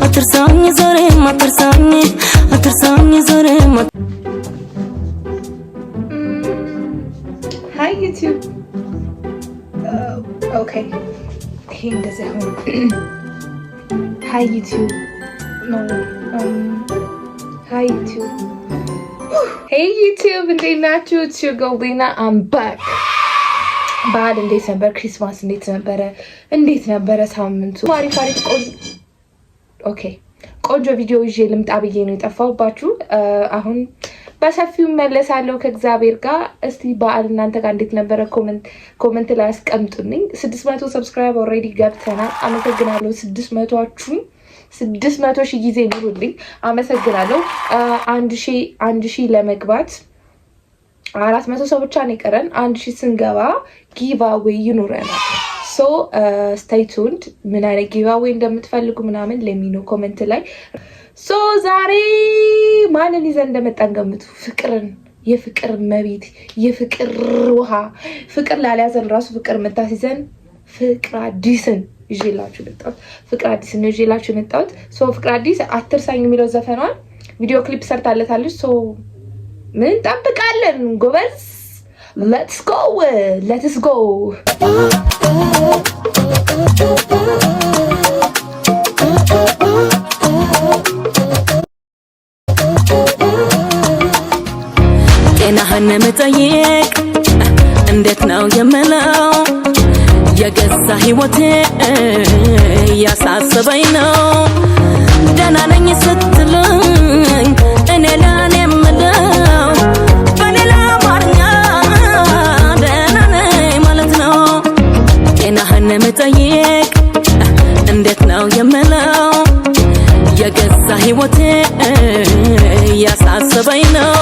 አትርሳኝ ዛሬም አትርሳኝ አትርሳኝ ዛሬም Hi YouTube. Okay. Hey, does it home? Hi YouTube. No. Hi YouTube. Hey YouTube, እንዴት ናችሁ? It's your girl Lena. I'm back. በዓል እንዴት ነበር? ክሪስማስ እንዴት ነበረ ሳምንቱ? አሪፍ ኦኬ ቆንጆ ቪዲዮ ይዤ ልምጣ ብዬ ነው የጠፋሁባችሁ። አሁን በሰፊው መለሳለሁ ከእግዚአብሔር ጋር። እስቲ በዓል እናንተ ጋር እንዴት ነበረ? ኮመንት ላይ አስቀምጡልኝ። 600 ሰብስክራይብ ኦልሬዲ ገብተናል። አመሰግናለሁ። 600 ሺህ ጊዜ ኑሩልኝ። አመሰግናለሁ። 1000 ለመግባት 400 ሰው ብቻ ነው የቀረን። 1000 ስንገባ ጊቫዌይ ይኖረናል። ሶ ስቴይ ቱንድ። ምን አይነት ጊቫዌይ እንደምትፈልጉ ምናምን ለሚኖ ኮመንት ላይ። ሶ ዛሬ ማንን ይዘን እንደመጣን ገምቱ። ፍቅርን፣ የፍቅር መቤት፣ የፍቅር ውሃ፣ ፍቅር ላልያዘን ራሱ ፍቅር መታሲዘን ፍቅር አዲስን ይዤላችሁ መጣሁት። ፍቅር አዲስን ነው ይዤላችሁ መጣሁት። ሶ ፍቅር አዲስ አትርሳኝ የሚለው ዘፈኗን ቪዲዮ ክሊፕ ሰርታለታለች። ሶ ምን እንጠብቃለን ጎበዝ? ሌትስ ጎ ጤናህን መጠየቅ እንዴት ነው የምለው? የገዛ ህይወቴ እያሳሰበኝ ነው። ደህና ነኝ ስትለኝ እኔ ለኔ የምለው በሌላ አማርኛ ደህና ነኝ ማለት ነው። ጤናህን መጠየቅ እንዴት ነው የምለው? የገዛ ህይወቴ እያሳሰበኝ ነው።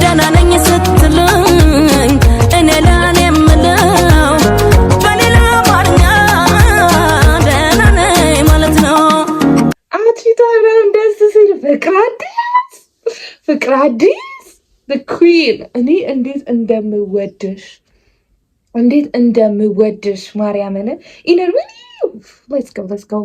ደህና ነኝ ስትለኝ እኔ ለኔ የምለው በሌላ አማርኛ ደህና ነኝ ማለት ነው። አትፊቷ ደስ ሲል ፍቅር አዲስ the queen። እኔ እንዴት እንደምወድሽ ማርያምን ኢነር ምን let's go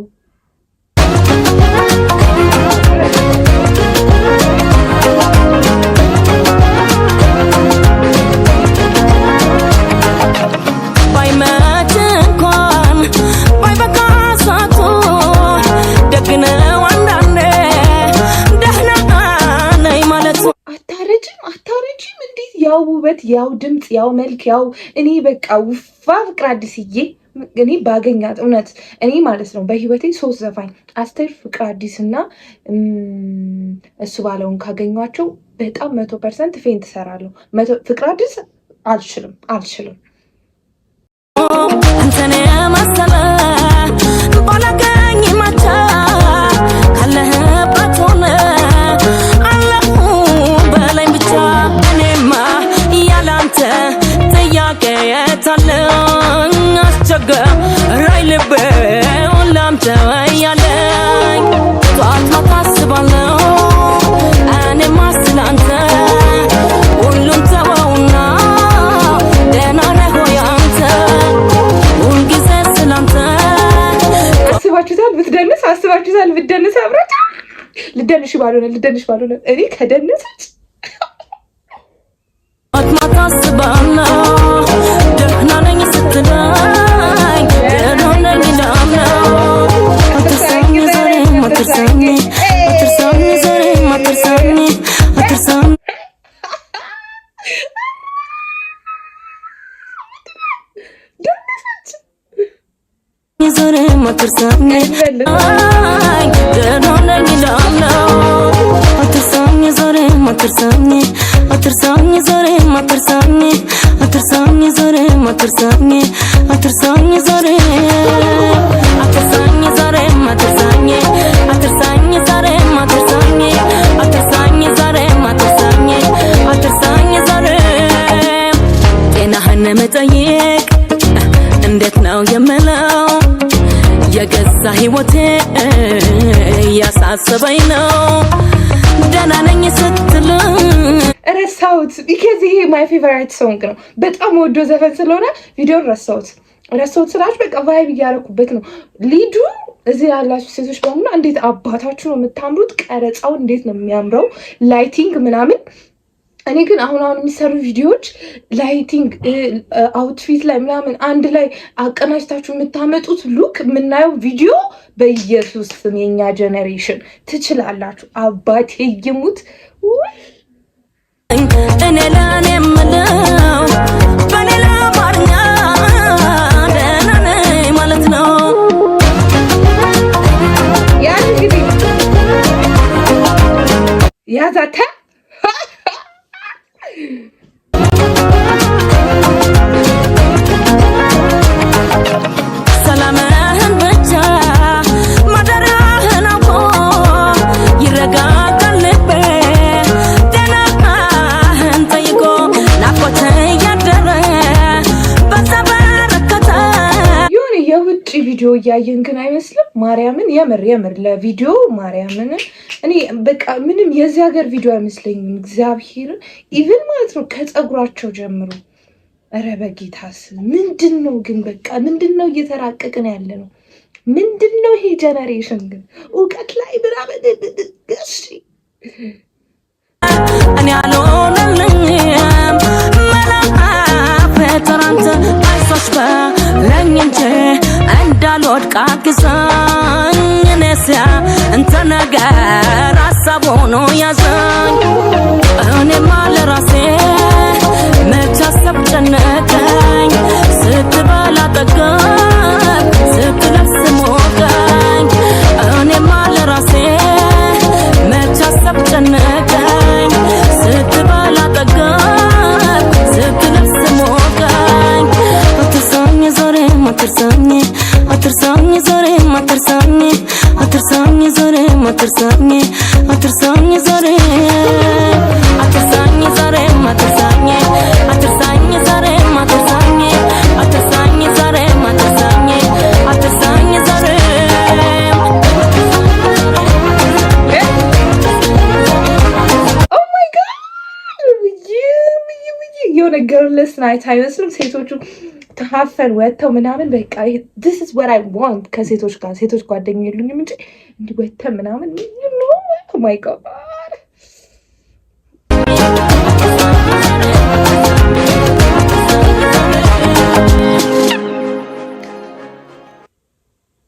አታረጅም እንዴት? ያው ውበት፣ ያው ድምፅ፣ ያው መልክ፣ ያው እኔ በቃ ውፋ ፍቅር አዲስዬ እኔ ባገኛት እውነት እኔ ማለት ነው በህይወቴ 3 ዘፋኝ አስቴር፣ ፍቅር አዲስ እና እሱ ባለውን ካገኟቸው በጣም 100% ፌንት እሰራለሁ። ፍቅር አዲስ አልችልም አንተኔ መሰለ ባላገኝ ማቻ ካለህበት ሆነ አለሁ በላይ ብቻ እኔማ ያላንተ ጥያቄ የታለኝ አስቸገረኝ ልቤ ላንተ ያለኝ ጧት ማታ አስባለሁ እኔማ ስላንተ ሁሉም ተወውና ደህና ነህ ሆይ አንተ ሁልጊዜ ስላንተ። አስባችሁታል ብትደንስ አብረን ልደንሽ ባልሆነ እኔ ከደነሰች ማታ አስባለሁ ደህና ነኝ ስትለኝ ደህና ነኝ እላለሁ። አትርሳኝ ዛሬም አትርሳኝ ዛሬም አትርሳኝ ዛሬም አትርሳኝ ደህና ነኝ እላለሁ። አትርሳኝ ዛሬም አትርሳኝ ዛሬም አትርሳኝ ዛሬም አትርሳኝ ዛሬም ጤናህን መጠየቅ እንዴት ነው የምለው? የገዛ ህይወቴ እያሳሰበኝ ነው። ደህና ነኝ ስትለኝ ረሳሁት። ቢካዝ ይሄ ማይ ፌቨራይት ሶንግ ነው። በጣም ወዶ ዘፈን ስለሆነ ቪዲዮን ረሳሁት ስላችሁ በቃ ቫይብ እያደረኩበት ነው። ሊዱ እዚህ ያላችሁ ሴቶች በሙሉ እንዴት አባታችሁ ነው የምታምሩት! ቀረጻው እንዴት ነው የሚያምረው! ላይቲንግ ምናምን። እኔ ግን አሁን የሚሰሩ ቪዲዮዎች ላይቲንግ አውትፊት ላይ ምናምን አንድ ላይ አቀናጅታችሁ የምታመጡት ሉክ የምናየው ቪዲዮ በኢየሱስ ስም የኛ ጀኔሬሽን ትችላላችሁ። አባቴ ይሙት እኔ ለኔ የምለው በሌላ አማርኛ ደህና ነኝ ማለት ነው። ያን እንግዲህ ያዛተ ሰላምህን ብቻ ማደሪያህን አውቆ ይረጋጋል ልቤ ጤናህን ጠይቆ ናፍቆት እያደረ በዛ በረከተ። የሆነ የውጭ ቪዲዮ እያየን ግን አይመስልም። ማርያምን የምር ለቪዲዮ ማርያምን እኔ በቃ ምንም የዚህ ሀገር ቪዲዮ አይመስለኝም። እግዚአብሔርን ኢቭን ማለት ነው ከፀጉራቸው ጀምሮ ኧረ በጌታስ ምንድን ነው ግን በቃ ምንድን ነው እየተራቀቅን ያለ ነው? ምንድን ነው ይሄ ጀነሬሽን ግን እውቀት ላይ ምናምን እሺ እኔ አልሆነልኝም መላፍ ተራንተ አይዞሽ በለኝ እንጂ እንዳልወድቅ አግዘኝ እኔስያ እንተ ነገር ሀሳብ ሆኖ ያዘኝ እኔማ ለራሴ መች አሰብ ጨነቀኝ ስትበላ ጠገብ ስትለብስ ሞቀኝ እኔማ ለራሴ መች አሰብ ጨነቀኝ ስትበላ ጠገብ ስትለብስ ሞቀኝ አትርሳኝ ዛሬም አትርሳኝ አትርሳኝ ዛሬም አትርሳኝ አትርሳኝ ዛሬም አትርሳኝ አትርሳኝ ዛሬም አትርሳኝ ዛሬም አትርሳኝ አትርሳኝ ዛሬም አትርሳኝ አትርሳኝ ዛሬም አትርሳኝ አትርሳኝ ዛሬም። ኦ ማይ ጋድ የሆነ ገርልስ ናይት አይመስልም? ሴቶቹ ተፋፈን ወጥተው ምናምን በቃ this is what I want ከሴቶች ጋር ሴቶች ጓደኛ የሉኝም እንጂ እንዲህ ወጥተን ምናምን ኦ ማይ ጋድ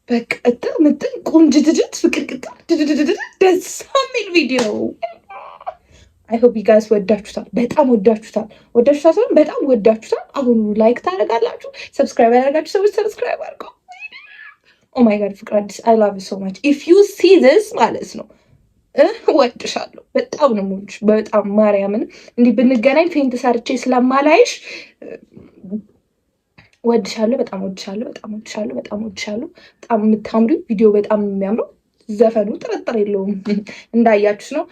በቃ ምጥን ቁንጅድድት ፍቅርቅጣ ደስ የሚል ቪዲዮ አይ ሆፕ ዩ ጋይስ ወዳችሁታል። በጣም ወዳችሁታል። ወዳችሁታል በጣም ወዳችሁታል። አሁን ላይክ ታደርጋላችሁ። ሰብስክራይብ ያደርጋችሁ ሰዎች ሰብስክራይብ አድርጉ። ኦ ማይ ጋድ ፍቅር አዲስ አይ ላቭ ዩ ሶ ማች ኢፍ ዩ ሲ ዚስ ማለት ነው ወድሻለሁ። በጣም ነው የምወድሽ። በጣም ማርያምን እንዲህ ብንገናኝ ፌንት ሰርቼ ስለማላይሽ ወድሻለሁ። በጣም ወድሻለሁ። በጣም ወድሻለሁ። በጣም ወድሻለሁ። በጣም የምታምሪው ቪዲዮ በጣም የሚያምረው ዘፈኑ ጥርጥር የለውም እንዳያችሁት ነው።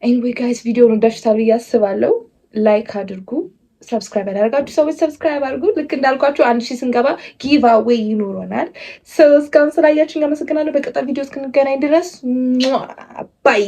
ኤኒዌይ ጋይስ ቪዲዮውን ወዳችሁታል ብዬ አስባለሁ። ላይክ አድርጉ። ሰብስክራይብ ያደርጋችሁ ሰዎች ሰብስክራይብ አድርጉ። ልክ እንዳልኳችሁ 1000 ስንገባ ጊቭ አዌይ ይኖረናል። እስካሁን ስላያችሁኝ አመሰግናለሁ። በቀጣይ ቪዲዮ እስክንገናኝ ድረስ ባይ